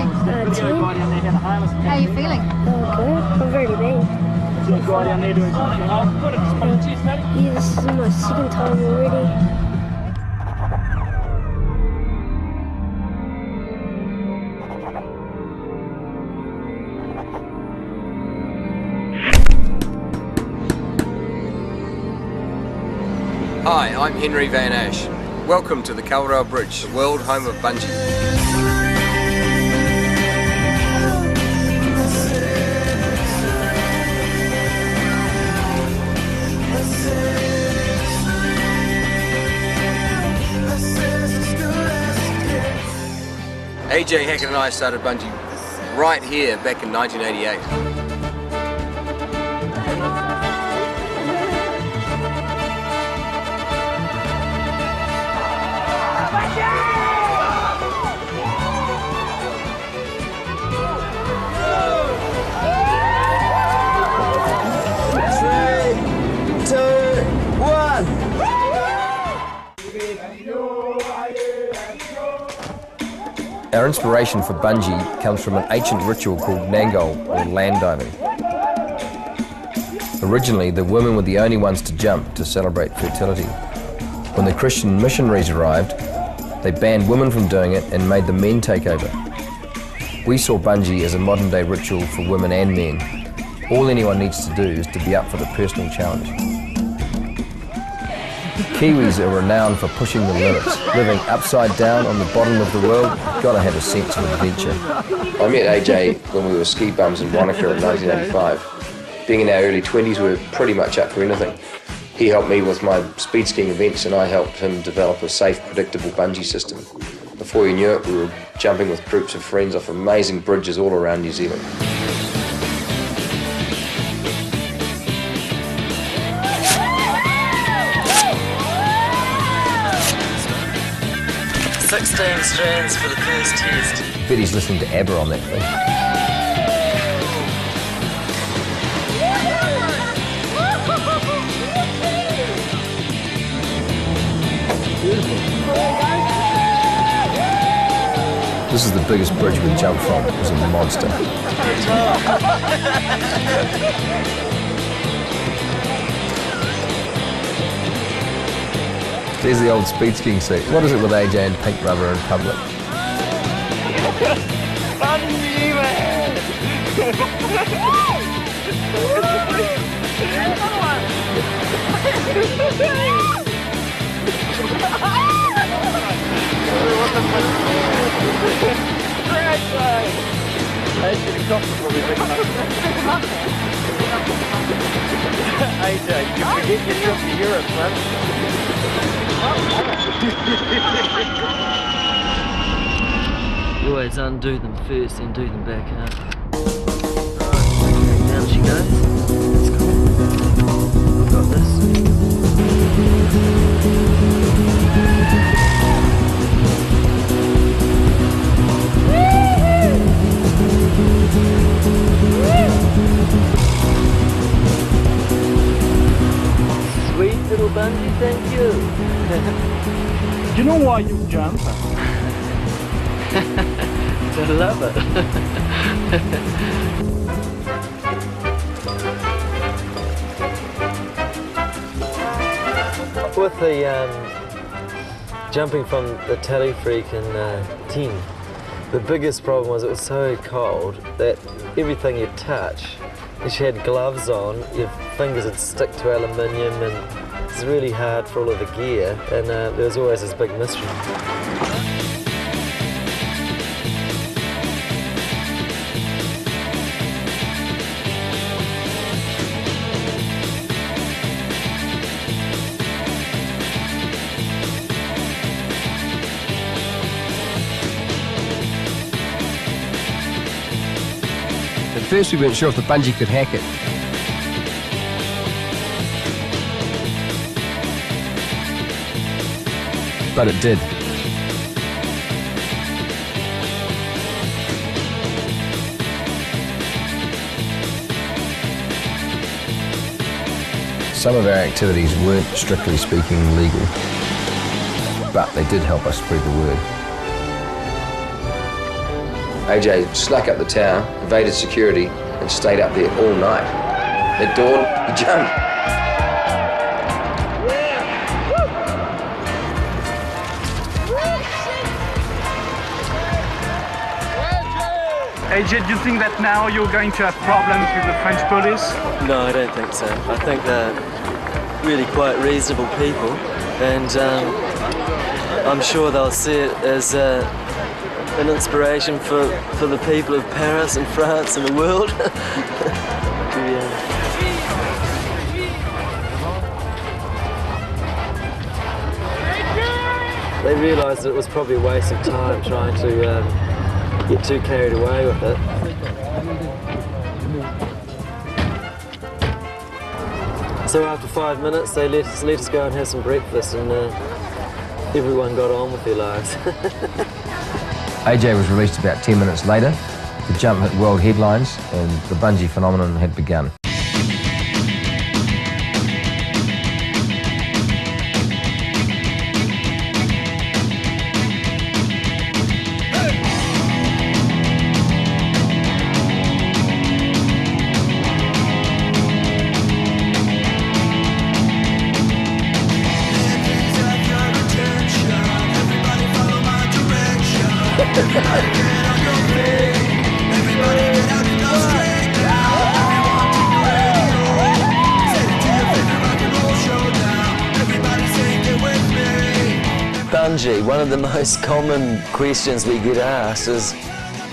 10. 10. How are you feeling? Good. I'm ready, mate. Yeah, this is my second time already. Hi, I'm Henry Van Ash. Welcome to the Caldwell Bridge, the world home of bungee. AJ Hackett and I started bungee right here back in 1988. Our inspiration for bungee comes from an ancient ritual called nangol, or land diving. Originally, the women were the only ones to jump to celebrate fertility. When the Christian missionaries arrived, they banned women from doing it and made the men take over. We saw bungee as a modern-day ritual for women and men. All anyone needs to do is to be up for the personal challenge. Kiwis are renowned for pushing the limits. Living upside down on the bottom of the world, you've got to have a sense of adventure. I met AJ when we were ski bums in Wanaka in 1985. Being in our early 20s, we were pretty much up for anything. He helped me with my speed skiing events and I helped him develop a safe, predictable bungee system. Before you knew it, we were jumping with groups of friends off amazing bridges all around New Zealand. Strands for the first test. Bet he's listening to ABBA on that thing. This is the biggest bridge we jumped from. It was a monster. There's the old speed skiing seat. What is it with AJ and pink rubber in public? Bungee man! AJ, you forget your trip to Europe, man. You always undo them first, then do them back up. Right, down she goes. That's cool. We've got this. Sweet little bungee, thank you. Do you know why you jump? I love it. With the jumping from the Tally Freak in 10, the biggest problem was it was so cold that everything you touch, if you had gloves on, your fingers would stick to aluminium and it's really hard for all of the gear, and there was always this big mystery. At first we weren't sure if the bungee could hack it. But it did. Some of our activities weren't strictly speaking legal, but they did help us spread the word. AJ snuck up the tower, evaded security, and stayed up there all night. At dawn, he jumped. AJ, do you think that now you're going to have problems with the French police? No, I don't think so. I think they're really quite reasonable people, and I'm sure they'll see it as an inspiration for the people of Paris and France and the world. They realised that it was probably a waste of time trying to get too carried away with it. So after 5 minutes, they let us go and have some breakfast, and everyone got on with their lives. AJ was released about 10 minutes later. The jump hit world headlines and the bungee phenomenon had begun. Bungee, one of the most common questions we get asked is,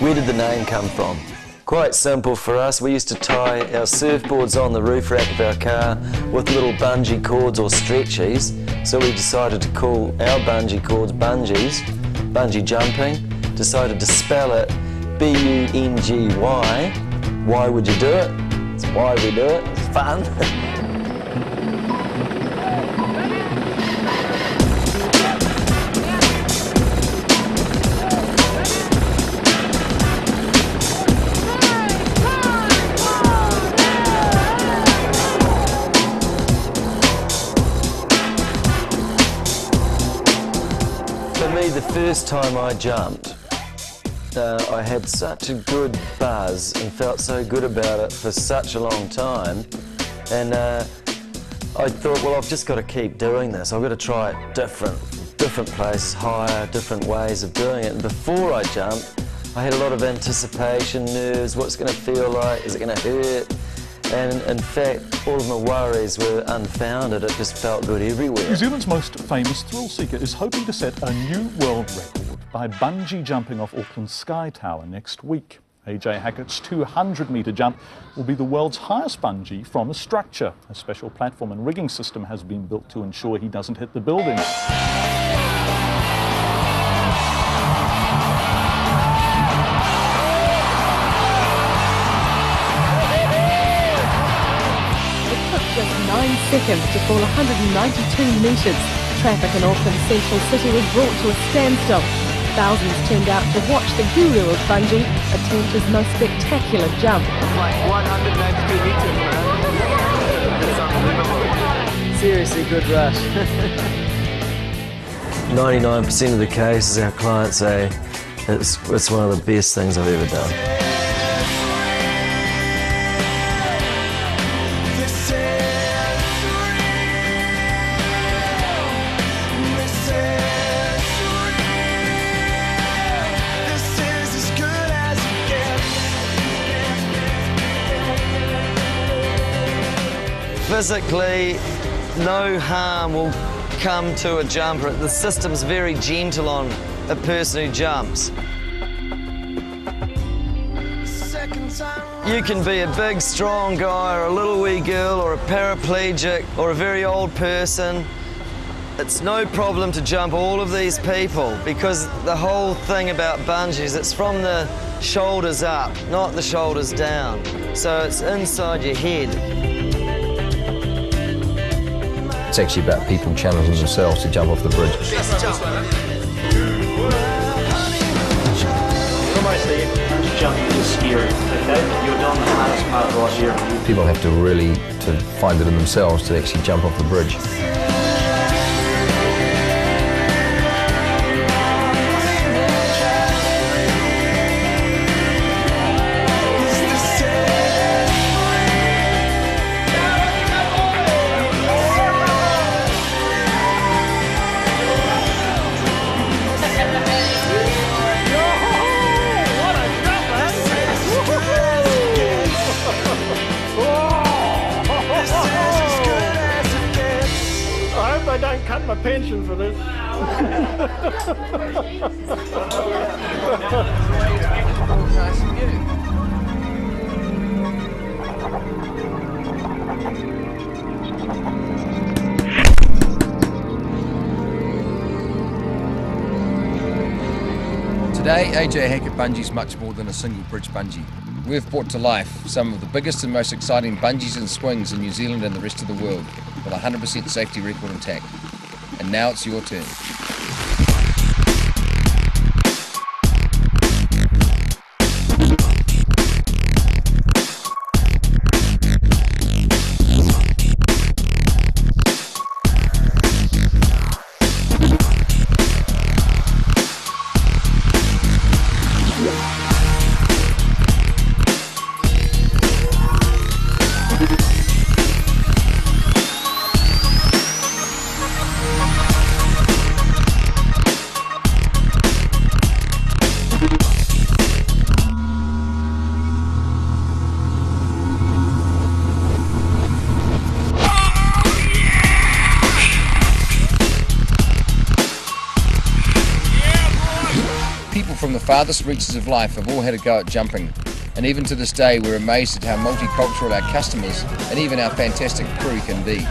where did the name come from? Quite simple for us. We used to tie our surfboards on the roof rack of our car with little bungee cords or stretchies, so we decided to call our bungee cords bungees, bungee jumping, decided to spell it B-U-N-G-Y. Why would you do it? It's why we do it, it's fun. For me, the first time I jumped, I had such a good buzz and felt so good about it for such a long time, and I thought, well, I've just got to keep doing this. I've got to try it different places, higher, different ways of doing it. And before I jumped, I had a lot of anticipation, nerves, what's it going to feel like, is it going to hurt? And in fact, all of my worries were unfounded. It just felt good everywhere. New Zealand's most famous thrill seeker is hoping to set a new world record by bungee jumping off Auckland's Sky Tower next week. AJ Hackett's 200-metre jump will be the world's highest bungee from a structure. A special platform and rigging system has been built to ensure he doesn't hit the building. Just 9 seconds to fall 192 metres. Traffic in Auckland's central city was brought to a standstill. Thousands turned out to watch the guru of bungee attempt his most spectacular jump. Like 192 meters, man. It's unbelievable. Seriously good rush. 99% of the cases our clients say it's one of the best things I've ever done. Physically, no harm will come to a jumper. The system's very gentle on a person who jumps. You can be a big, strong guy, or a little wee girl, or a paraplegic, or a very old person. It's no problem to jump all of these people, because the whole thing about bungees, it's from the shoulders up, not the shoulders down. So it's inside your head. It's actually about people challenging themselves to jump off the bridge. Jumping is scary, okay? You're doing the hardest part right here. People have to really find it in themselves to actually jump off the bridge. cut my pension for this. Today, AJ Hackett Bungee's much more than a single bridge bungee. We've brought to life some of the biggest and most exciting bungees and swings in New Zealand and the rest of the world, with a 100% safety record intact. And now it's your turn. People from the farthest reaches of life have all had a go at jumping, and even to this day we're amazed at how multicultural our customers and even our fantastic crew can be.